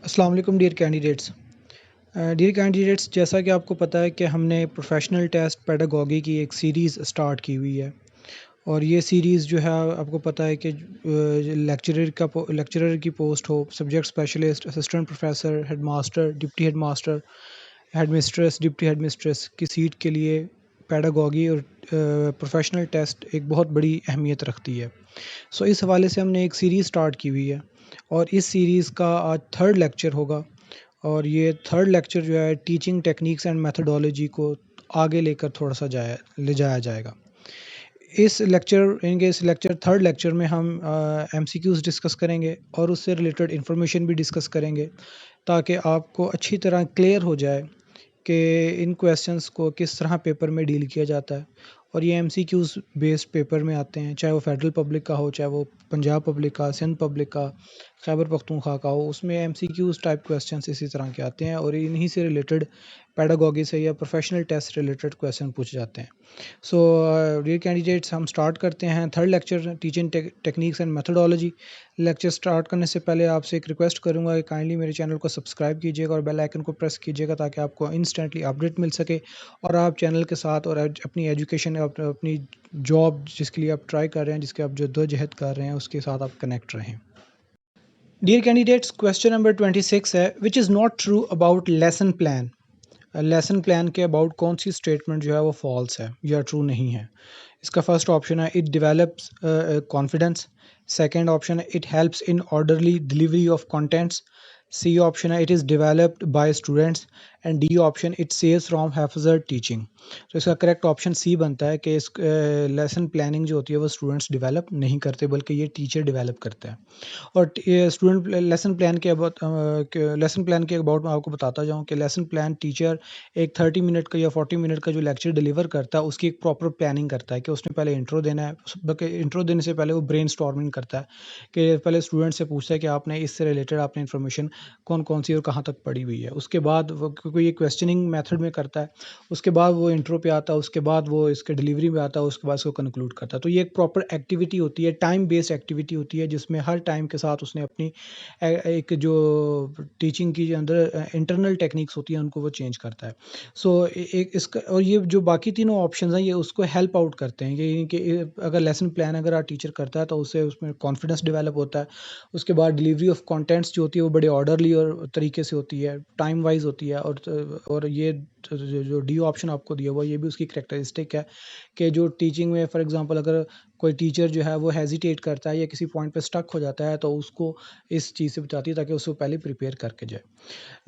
अस्सलाम वालेकुम dear candidates, जैसा कि आपको पता है कि हमने प्रोफेशनल टेस्ट पेडागोगी की एक सीरीज़ स्टार्ट की हुई है। और ये सीरीज़ जो है आपको पता है कि लेक्चरर की पोस्ट हो, subject specialist, assistant professor, headmaster, deputy headmaster, headmistress, deputy headmistress की सीट के लिए पेडागोगी और प्रोफेशनल टेस्ट एक बहुत बड़ी अहमियत रखती है। सो इस हवाले से हमने एक सीरीज़ स्टार्ट की हुई है और इस सीरीज़ का आज थर्ड लेक्चर होगा। और ये थर्ड लेक्चर जो है टीचिंग टेक्निक्स एंड मेथोडोलॉजी को आगे लेकर थोड़ा सा ले जाया जाएगा। इस लेक्चर थर्ड लेक्चर में हम एमसीक्यूज़ डिस्कस करेंगे और उससे रिलेटेड इन्फॉर्मेशन भी डिस्कस करेंगे, ताकि आपको अच्छी तरह क्लियर हो जाए कि इन क्वेश्चंस को किस तरह पेपर में डील किया जाता है। और ये एमसीक्यूज़ बेस्ड पेपर में आते हैं, चाहे वो फेडरल पब्लिक का हो, चाहे वो पंजाब पब्लिक का, सिंध पब्लिक का, खैबर पख्तूनख्वा का हो। उसमें एमसीक्यूज़ टाइप क्वेश्चंस इसी तरह के आते हैं और इन्हीं से रिलेटेड पेडागोगी से या प्रोफेशनल टेस्ट रिलेटेड क्वेश्चन पूछे जाते हैं। सो डियर कैंडिडेट्स, हम स्टार्ट करते हैं third lecture teaching techniques and methodology. Lecture start करने से पहले आपसे एक रिक्वेस्ट करूंगा कि काइंडली मेरे चैनल को सब्सक्राइब कीजिएगा और बेल आइकन को प्रेस कीजिएगा, ताकि आपको इंस्टेंटली अपडेट मिल सके और आप चैनल के साथ और अपनी एजुकेशन, अपनी जॉब जिसके लिए आप ट्राई कर रहे हैं, जिसके आप जद्दोजहद कर रहे हैं, उसके साथ आप कनेक्ट रहें। डियर कैंडिडेट्स, क्वेश्चन नंबर 26 है, which is not true about lesson plan. Lesson plan के अबाउट कौन सी स्टेटमेंट जो है वो फॉल्स है या ट्रू नहीं है। इसका फर्स्ट ऑप्शन है, it develops confidence. Second option है, it helps in orderly delivery of contents. C option है, it is developed by students. And D option, it saves from haphazard teaching. तो इसका करेक्ट ऑप्शन सी बनता है कि इस lesson planning जो होती है वो स्टूडेंट्स डेवलप नहीं करते, बल्कि ये टीचर डेवलप करता है। और स्टूडेंट लेसन प्लान के अबाउट मैं आपको बताता जाऊँ कि लेसन प्लान टीचर एक 30 मिनट का या 40 मिनट का जो लेक्चर डिलीवर करता है, उसकी एक प्रॉपर प्लानिंग करता है कि उसने पहले इंट्रो देना है। बल्कि इंट्रो देने से पहले वो ब्रेन स्टॉर्मिंग करता है कि पहले स्टूडेंट से पूछता है कि आपने इससे रिलेटेड आपने इन्फॉर्मेशन कौन कौन सी और कहाँ तक पढ़ी हुई है। उसके बाद वो, क्योंकि ये क्वेश्चनिंग मेथड में करता है, उसके बाद वो इंट्रो पे आता है, उसके बाद वो इसके डिलीवरी में आता है, उसके बाद इसको कंक्लूड करता है। तो ये एक प्रॉपर एक्टिविटी होती है, टाइम बेस्ड एक्टिविटी होती है, जिसमें हर टाइम के साथ उसने अपनी एक जो टीचिंग की जो अंदर इंटरनल टेक्निक्स होती हैं उनको वो चेंज करता है। सो एक इसका और ये जो बाकी तीनों ऑप्शंस हैं, ये उसको हेल्प आउट करते हैं कि अगर लेसन प्लान अगर आप टीचर करता है तो उससे उसमें कॉन्फिडेंस डेवलप होता है। उसके बाद डिलीवरी ऑफ कंटेंट्स जो होती है वो बड़े ऑर्डरली और तरीके से होती है, टाइम वाइज होती है। और ये जो डी ऑप्शन आपको दिया हुआ, ये भी उसकी करेक्टरिस्टिक है कि जो टीचिंग में फॉर एग्जांपल अगर कोई टीचर जो है वो हेजिटेट करता है या किसी पॉइंट पे स्टक हो जाता है, तो उसको इस चीज़ से बचाती है ताकि उसको पहले प्रिपेयर करके जाए।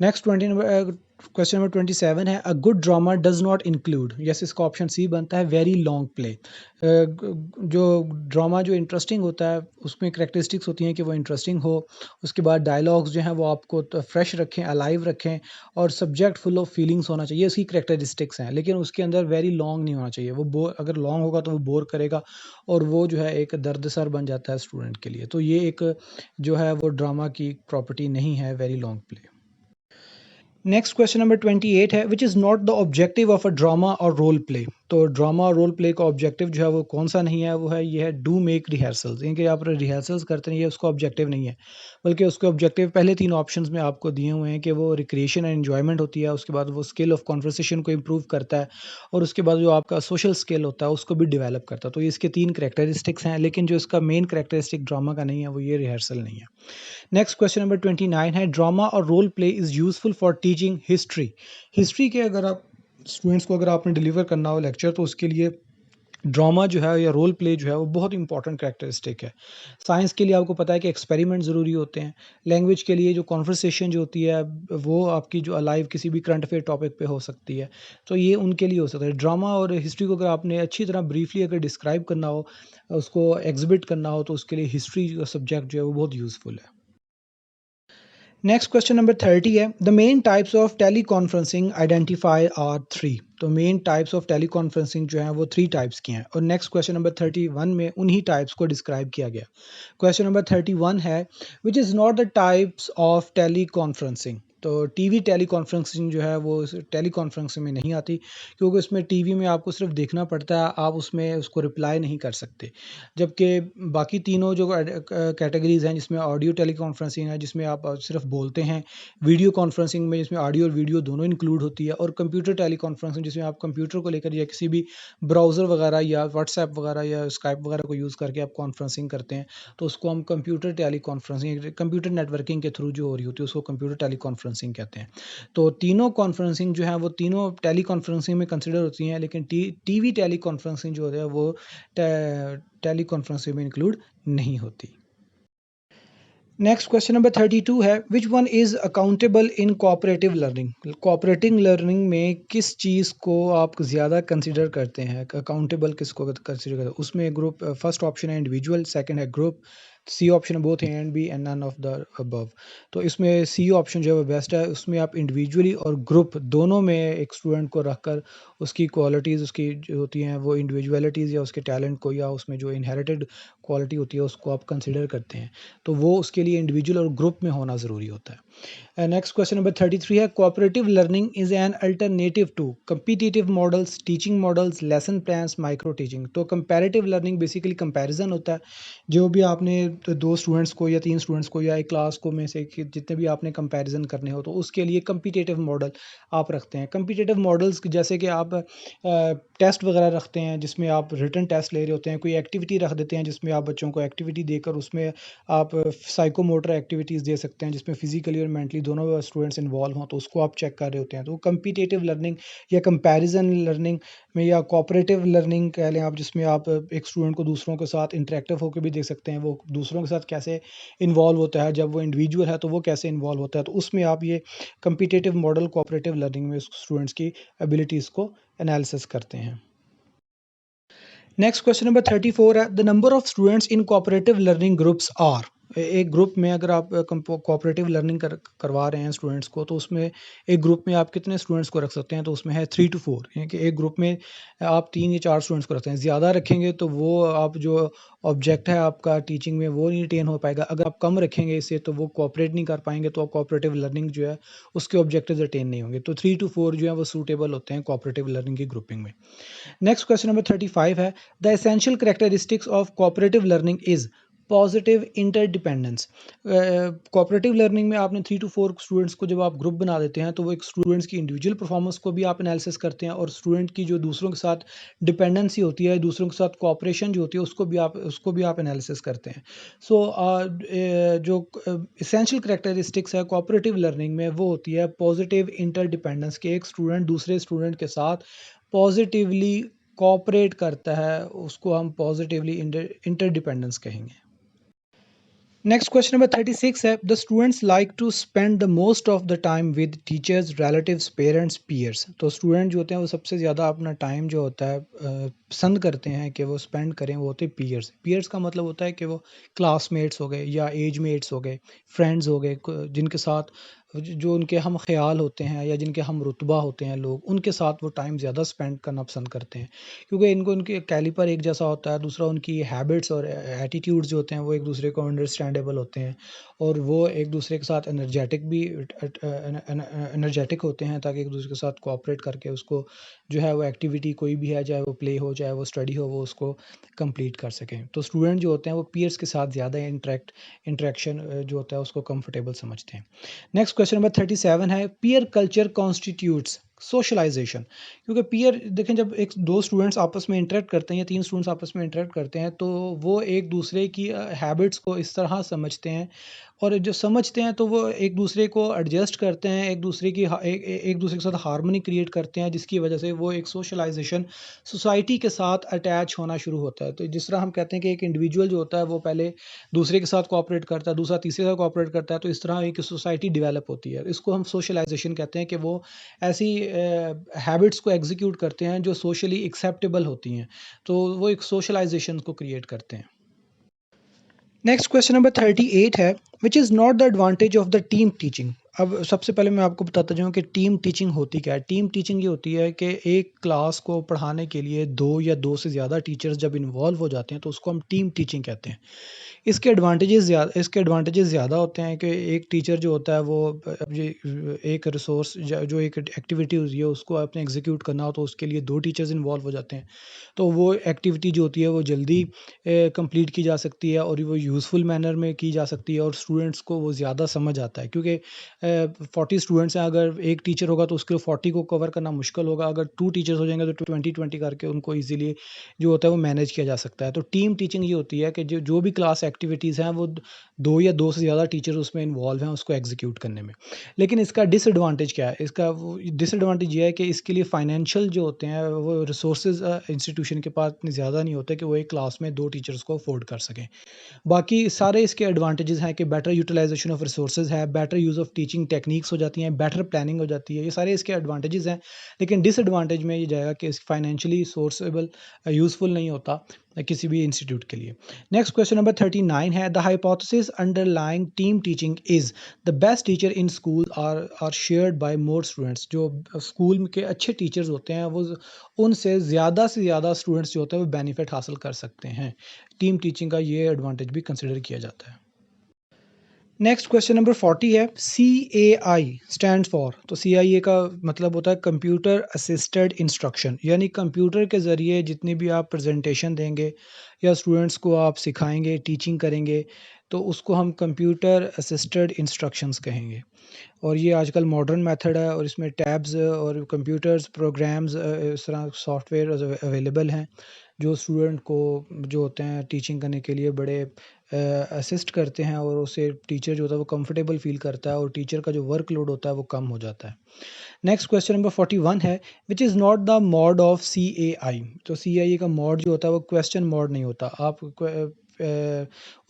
नेक्स्ट क्वेश्चन नंबर 27 है, a good drama does not include. Yes, इसका ऑप्शन सी बनता है, वेरी लॉन्ग प्ले। जो ड्रामा जो इंटरेस्टिंग होता है उसमें करेक्टरिस्टिक्स होती हैं कि वो इंटरेस्टिंग हो। उसके बाद डायलॉग्स जो हैं वो आपको फ्रेश रखें, अलाइव रखें, और सब्जेक्ट फुल ऑफ फीलिंग्स होना चाहिए, उसकी करेक्टरिस्टिक्स हैं। लेकिन उसके अंदर वेरी लॉन्ग नहीं होना चाहिए, वो बोर, अगर लॉन्ग होगा तो वो बोर करेगा और वो जो है एक दर्दसर बन जाता है स्टूडेंट के लिए। तो ये एक जो है वो ड्रामा की प्रॉपर्टी नहीं है, very long play. Next question number 28 है, which is not the objective of a drama और रोल प्ले। तो ड्रामा और रोल प्ले का ऑब्जेक्टिव जो है वो कौन सा नहीं है, वो है ये है, डू मेक रिहर्सल्स। यानी कि आप रिहर्सल्स करते हैं, ये उसका ऑब्जेक्टिव नहीं है, बल्कि उसके ऑब्जेक्टिव पहले तीन ऑप्शंस में आपको दिए हुए हैं कि वो रिक्रिएशन एंड एन्जॉयमेंट होती है, उसके बाद वो स्किल ऑफ कॉन्वर्सेशन को इम्प्रूव करता है, और उसके बाद जो आपका सोशल स्किल होता है उसको भी डेवलप करता है। तो ये इसके तीन करेक्टरिस्टिक्स हैं, लेकिन जो इसका मेन करेक्टरिस्टिक ड्रामा का नहीं है वो ये रिहर्सल नहीं है। नेक्स्ट क्वेश्चन नंबर 29 है, ड्रामा और role play is useful for teaching history. History के अगर आप स्टूडेंट्स को अगर आपने डिलीवर करना हो लेक्चर, तो उसके लिए ड्रामा जो है या रोल प्ले जो है वो बहुत इंपॉर्टेंट कैरेक्टरिस्टिक है। साइंस के लिए आपको पता है कि एक्सपेरिमेंट ज़रूरी होते हैं। लैंग्वेज के लिए जो कॉन्वर्सेशन जो होती है वो आपकी जो अलाइव किसी भी करंट अफेयर टॉपिक पे हो सकती है, तो ये उनके लिए हो सकता है। ड्रामा और हिस्ट्री को अगर आपने अच्छी तरह ब्रीफली अगर डिस्क्राइब करना हो, उसको एग्जिबिट करना हो, तो उसके लिए हिस्ट्री का सब्जेक्ट जो है वो बहुत यूज़फुल है। नेक्स्ट क्वेश्चन नंबर 30 है, the main types of teleconferencing identify are three. तो main types of teleconferencing जो है वो थ्री टाइप्स की हैं, और नेक्स्ट क्वेश्चन नंबर 31 में उन्हीं टाइप्स को डिस्क्राइब किया गया। क्वेश्चन नंबर 31 है, which is not the types of teleconferencing. तो टीवी टेली कॉन्फ्रेंसिंग जो है वो टेली कॉन्फ्रेंसिंग में नहीं आती, क्योंकि उसमें टीवी में आपको सिर्फ देखना पड़ता है, आप उसमें उसको रिप्लाई नहीं कर सकते। जबकि बाकी तीनों जो कैटेगरीज हैं, जिसमें ऑडियो टेली कॉन्फ्रेंसिंग है जिसमें आप सिर्फ बोलते हैं, वीडियो कॉन्फ्रेंसिंग में जिसमें ऑडियो और वीडियो दोनों इंक्लूड होती है, और कंप्यूटर टेली कॉन्फ्रेंसिंग जिसमें आप कंप्यूटर को लेकर या किसी भी ब्राउज़र वगैरह या व्हाट्सएप वगैरह या स्काइप वगैरह को यूज़ करके आप कॉन्फ्रेंसिंग करते हैं, तो उसको हम computer teleconferencing, computer networking के थ्रू जो हो रही होती है उसको कंप्यूटर टेली कॉन्फ्रेंसिंग कहते हैं। तो तीनों कॉन्फ्रेंसिंग जो है वो तीनों टेली कॉन्फ्रेंसिंग में कंसिडर होती हैं, लेकिन टीवी टेली कॉन्फ्रेंसिंग जो है वो टेली कॉन्फ्रेंसिंग में इंक्लूड नहीं होती। नेक्स्ट क्वेश्चन नंबर 32 है, which one is accountable in cooperative learning. Cooperative learning में किस चीज़ को आप ज़्यादा कंसिडर करते हैं, अकाउंटेबल किसको कंसिडर करते हैं? उसमें ग्रुप, फर्स्ट ऑप्शन है इंडिविजुअल, सेकंड है ग्रुप, सी ऑप्शन है both A and B and none of the above. तो इसमें सी ऑप्शन जो है वो बेस्ट है। उसमें आप इंडिविजुअली और ग्रुप दोनों में एक स्टूडेंट को रखकर उसकी क्वालिटीज़, उसकी जो होती हैं वो इंडिविजुअलिटीज़ या उसके टैलेंट को या उसमें जो इनहेरिटेड क्वालिटी होती है उसको आप कंसिडर करते हैं, तो वो उसके लिए इंडिविजुअल और ग्रुप में होना ज़रूरी होता है। नेक्स्ट क्वेश्चन नंबर 33 है, cooperative learning is an alternative to competitive models, teaching models, lesson plans, micro teaching. तो कंपैरेटिव लर्निंग बेसिकली कंपैरिजन होता है। जो भी आपने दो स्टूडेंट्स को या तीन स्टूडेंट्स को या एक क्लास को में से जितने भी आपने कंपैरिजन करने हो, तो उसके लिए कम्पिटिटिव मॉडल आप रखते हैं। कम्पिटिटिव मॉडल्स जैसे कि आप टेस्ट वगैरह रखते हैं जिसमें आप रिटन टेस्ट ले रहे होते हैं, कोई एक्टिविटी रख देते हैं जिसमें आप बच्चों को एक्टिविटी देकर उसमें आप साइकोमोटर एक्टिविटीज़ दे सकते हैं जिसमें फिजिकली और मेंटली दोनों स्टूडेंट्स इन्वॉल्व हों, तो उसको आप चेक कर रहे होते हैं। तो कम्पिटिटिव लर्निंग या कंपैरिजन लर्निंग में या कोऑपरेटिव लर्निंग कह लें आप, जिसमें आप एक स्टूडेंट को दूसरों के साथ इंटरेक्टिव होकर भी देख सकते हैं, वो दूसरों के साथ कैसे इन्वॉल्व होता है, जब वो इंडिविजुअल है तो वो कैसे इन्वॉल्व होता है, तो उसमें आप ये कम्पिटिटिव मॉडल कोऑपरेटिव लर्निंग में स्टूडेंट्स की एबिलिटीज़ को एनालिसिस करते हैं। नेक्स्ट क्वेश्चन नंबर 34 है, the number of students in cooperative learning groups are. एक ग्रुप में अगर आप कोऑपरेटिव लर्निंग करवा रहे हैं स्टूडेंट्स को, तो उसमें एक ग्रुप में आप कितने स्टूडेंट्स को रख सकते हैं? तो उसमें है 3 to 4, यानी कि एक ग्रुप में आप 3 या 4 स्टूडेंट्स को रखते हैं। ज़्यादा रखेंगे तो वो आप जो ऑब्जेक्ट है आपका टीचिंग में वो नहीं अटेन हो पाएगा। अगर आप कम रखेंगे इससे तो वो कोऑपरेट नहीं कर पाएंगे, तो कोऑपरेटिव लर्निंग जो है उसके ऑब्जेक्टिव्स अटेन नहीं होंगे। तो 3 to 4 जो है वो सूटेबल होते हैं कोऑपरेटिव लर्निंग की ग्रुपिंग में। नेक्स्ट क्वेश्चन नंबर 35 है, the essential characteristics of cooperative learning is positive interdependence. Cooperative learning में आपने 3 to 4 स्टूडेंट्स को जब आप ग्रुप बना देते हैं, तो वो एक स्टूडेंट्स की इंडिविजुअल परफॉर्मेंस को भी आप एनालिसिस करते हैं, और स्टूडेंट की जो दूसरों के साथ डिपेंडेंसी होती है, दूसरों के साथ कोऑपरेशन जो होती है, उसको भी आप एनालिसिस करते हैं। सो जो एसेंशियल कैरेक्टरिस्टिक्स है कोऑपरेटिव लर्निंग में वो होती है पॉजिटिव इंटरडिपेंडेंस, के एक स्टूडेंट दूसरे स्टूडेंट के साथ पॉजिटिवली कोऑपरेट करता है, उसको हम पॉजिटिवली इंटरडिपेंडेंस कहेंगे। नेक्स्ट क्वेश्चन नंबर 36 है, the students like to spend the most of the time with teachers, relatives, parents, peers. तो स्टूडेंट जो होते हैं वो सबसे ज़्यादा अपना टाइम जो होता है पसंद करते हैं कि वो स्पेंड करें, वो होते हैं पीयर्स। पीयर्स का मतलब होता है कि वो क्लासमेट्स हो गए या एज मेट्स हो गए, फ्रेंड्स हो गए, जिनके साथ जो उनके हम ख्याल होते हैं या जिनके हम रुतबा होते हैं लोग, उनके साथ वो टाइम ज़्यादा स्पेंड करना पसंद करते हैं, क्योंकि इनको उनके कैलिपर एक जैसा होता है। दूसरा, उनकी हैबिट्स और एटीट्यूड्स जो होते हैं वो एक दूसरे को अंडरस्टैंडेबल होते हैं, और वो एक दूसरे के साथ एनर्जेटिक होते हैं, ताकि एक दूसरे के साथ कोऑपरेट करके उसको जो है वो एक्टिविटी कोई भी है, चाहे वो प्ले हो चाहे वो स्टडी हो, वो उसको कंप्लीट कर सकें। तो स्टूडेंट जो होते हैं वो पीयर्स के साथ ज़्यादा इंटरेक्शन जो होता है उसको कंफर्टेबल समझते हैं। नेक्स्ट क्वेश्चन नंबर 37 है, पीयर कल्चर कॉन्स्टिट्यूट्स सोशलाइजेशन। क्योंकि पीयर देखें, जब एक दो स्टूडेंट्स आपस में इंटरेक्ट करते हैं या तीन स्टूडेंट्स आपस में इंटरेक्ट करते हैं, तो वो एक दूसरे की हैबिट्स को इस तरह समझते हैं, और जो समझते हैं तो वो एक दूसरे को एडजस्ट करते हैं, एक दूसरे के साथ हार्मनी क्रिएट करते हैं, जिसकी वजह से वो एक सोशलाइजेशन सोसाइटी के साथ अटैच होना शुरू होता है। तो जिस तरह हम कहते हैं कि एक इंडिविजुअल जो होता है वो पहले दूसरे के साथ कोऑपरेट करता है, दूसरा तीसरे के साथ कोऑपरेट करता है, तो इस तरह एक सोसाइटी डेवलप होती है। इसको हम सोशलाइजेशन कहते हैं, कि वो ऐसी हैबिट्स को एग्जीक्यूट करते हैं जो सोशली एक्सेप्टेबल होती हैं, तो वो एक सोशलाइजेशन को क्रिएट करते हैं। नेक्स्ट क्वेश्चन नंबर 38 है, which is not the advantage of the team teaching. अब सबसे पहले मैं आपको बताता जाऊँ कि टीम टीचिंग होती क्या है। टीम टीचिंग ये होती है कि एक क्लास को पढ़ाने के लिए 2 या 2 से ज़्यादा टीचर्स जब इन्वॉल्व हो जाते हैं, तो उसको हम टीम टीचिंग कहते हैं। इसके एडवांटेजेस ज़्यादा होते हैं कि एक टीचर जो होता है वो अब ये एक रिसोर्स जो एक एक्टिविटी होती है उसको आपने एग्जीक्यूट करना हो तो उसके लिए 2 टीचर्स इन्वॉल्व हो जाते हैं। तो वो एक्टिविटी जो होती है वो जल्दी कंप्लीट की जा सकती है और वो यूज़फुल मैनर में की जा सकती है और स्टूडेंट्स को वो ज़्यादा समझ आता है क्योंकि 40 स्टूडेंट्स हैं, अगर एक टीचर होगा तो उसके 40 को कवर करना मुश्किल होगा, अगर 2 टीचर्स हो जाएँगे तो 20-20 करके उनको ईज़िली जो होता है वो मैनेज किया जा सकता है। तो टीम टीचिंग ये होती है कि जो जो भी क्लास एक्टिविटीज़ हैं वो 2 या 2 से ज़्यादा टीचर उसमें इन्वॉल्व हैं उसको एग्ज़ीक्यूट करने में। लेकिन इसका डिसएडवांटेज क्या है? इसका वो डिसएडवांटेज ये है कि इसके लिए फाइनेंशियल जो होते हैं वो रिसोर्सेज़ इंस्टीट्यूशन के पास इतने ज़्यादा नहीं होते कि वो एक क्लास में 2 टीचर्स को अफ़ोर्ड कर सकें। बाकी सारे इसके एडवांटेजेस हैं कि बेटर यूटिलाइजेशन ऑफ रिसोर्सेज है, better use of teaching techniques हो जाती हैं, बेटर प्लानिंग हो जाती है, ये सारे इसके एडवांटेजेस हैं। लेकिन डिसएडवांटेज में ये जाएगा कि फाइनेंशियली सोर्सेबल यूज़फुल नहीं होता किसी भी इंस्टीट्यूट के लिए। नेक्स्ट क्वेश्चन नंबर 39 है, the hypothesis underlying team teaching is the best teacher in school are shared by more students. जो स्कूल के अच्छे टीचर्स होते हैं वो उनसे से ज़्यादा स्टूडेंट्स जो होते हैं वो बेनिफिट हासिल कर सकते हैं। टीम टीचिंग का ये एडवांटेज भी कंसिडर किया जाता है। नेक्स्ट क्वेश्चन नंबर 40 है, CAI स्टैंड्स फॉर। तो CAI का मतलब होता है कंप्यूटर असिस्टेड इंस्ट्रक्शन, यानी कंप्यूटर के ज़रिए जितनी भी आप प्रेजेंटेशन देंगे या स्टूडेंट्स को आप सिखाएंगे टीचिंग करेंगे तो उसको हम कंप्यूटर असिस्टेड इंस्ट्रक्शंस कहेंगे। और ये आजकल मॉडर्न मेथड है और इसमें टैब्स और कंप्यूटर्स प्रोग्राम्स इस तरह सॉफ्टवेयर अवेलेबल हैं जो स्टूडेंट को जो होते हैं टीचिंग करने के लिए बड़े असिस्ट करते हैं और उससे टीचर जो होता है वो कंफर्टेबल फील करता है और टीचर का जो वर्कलोड होता है वो कम हो जाता है। नेक्स्ट क्वेश्चन नंबर 41 है, which is not the mod of CAI। तो CAI का मॉड जो होता है वो क्वेश्चन मॉड नहीं होता। आप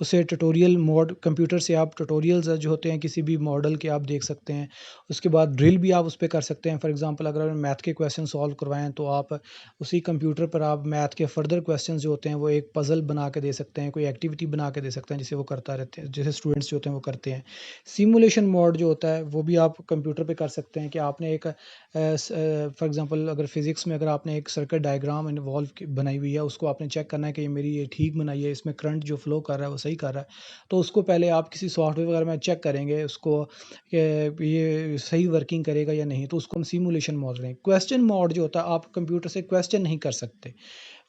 उसे ट्यूटोरियल मोड कंप्यूटर से आप ट्यूटोरियल्स जो होते हैं किसी भी मॉडल के आप देख सकते हैं। उसके बाद ड्रिल भी आप उस पे कर सकते हैं। फॉर एग्ज़ाम्पल अगर मैथ के क्वेश्चन सॉल्व करवाएँ तो आप उसी कंप्यूटर पर आप मैथ के फर्दर क्वेश्चंस जो होते हैं वो एक पज़ल बना के दे सकते हैं, कोई एक्टिविटी बना के दे सकते हैं जिसे वो करता रहते हैं, जैसे स्टूडेंट्स जो होते हैं वो करते हैं। सिमुलेशन मोड जो होता है वो भी आप कंप्यूटर पे कर सकते हैं कि आपने एक फॉर एग्ज़ाम्पल अगर फ़िज़िक्स में अगर आपने एक सर्किट डायग्राम इन्वॉल्व बनाई हुई है उसको आपने चेक करना है कि ये मेरी ये ठीक बनाई है, इसमें करंट जो फ्लो कर रहा है वो सही कर रहा है। तो उसको पहले आप किसी सॉफ्टवेयर वगैरह में चेक करेंगे उसको ये सही वर्किंग करेगा या नहीं, तो उसको हम सिमुलेशन मोड करेंगे। क्वेश्चन मोड जो होता है आप कंप्यूटर से क्वेश्चन नहीं कर सकते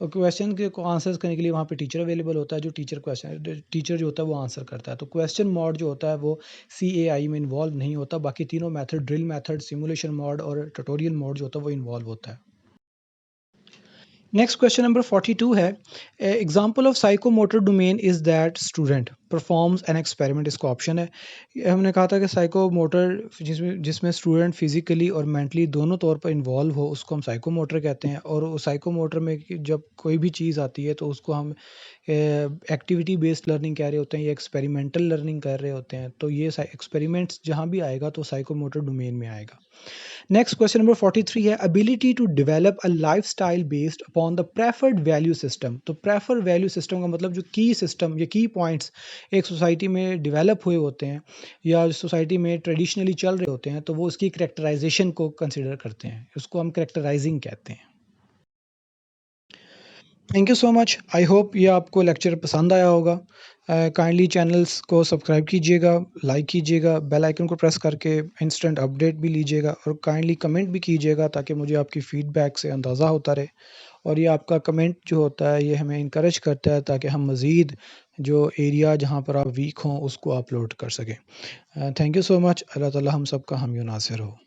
और क्वेश्चन के को आंसर्स करने के लिए वहाँ पे टीचर अवेलेबल होता है जो टीचर जो होता है वो आंसर करता है। तो क्वेश्चन मोड जो होता है वो CAI में इन्वॉल्व नहीं होता। बाकी तीनों method drill method, simulation mode और ट्यूटोरियल मोड जो होता है वो इन्वॉल्व होता है। नेक्स्ट क्वेश्चन नंबर 42 है, example of psychomotor domain is that student performs an experiment. इसका ऑप्शन है। ये हमने कहा था कि साइकोमोटर जिसमें जिसमें स्टूडेंट फिजिकली और मेंटली दोनों तौर पर इन्वॉल्व हो उसको हम साइकोमोटर कहते हैं। और वो साइकोमोटर में जब कोई भी चीज़ आती है तो उसको हम एक्टिविटी बेस्ड लर्निंग कह रहे होते हैं या एक्सपेरिमेंटल लर्निंग कर रहे होते हैं। तो ये एक्सपेरिमेंट्स जहाँ भी आएगा तो साइकोमोटर डोमेन में आएगा। नेक्स्ट क्वेश्चन नंबर 43 है, ability to develop a lifestyle based upon the preferred value system. तो प्रेफर्ड वैल्यू सिस्टम का मतलब जो की सिस्टम या की पॉइंट्स एक सोसाइटी में डेवलप हुए होते हैं या सोसाइटी में ट्रेडिशनली चल रहे होते हैं तो वो उसकी करेक्टराइजेशन को कंसिडर करते हैं, उसको हम करेक्टराइजिंग कहते हैं। Thank you so much. I hope ये आपको लेक्चर पसंद आया होगा। काइंडली चैनल्स को सब्सक्राइब कीजिएगा, लाइक कीजिएगा, बेल आइकन को प्रेस करके इंस्टेंट अपडेट भी लीजिएगा और काइंडली कमेंट भी कीजिएगा ताकि मुझे आपकी फ़ीडबैक से अंदाज़ा होता रहे। और ये आपका कमेंट जो होता है ये हमें इनकरेज करता है ताकि हम मज़ीद जो एरिया जहाँ पर आप वीक हों उसको अपलोड कर सकें। Thank you so much. Allah ताला हम सबका हामी नासिर हो।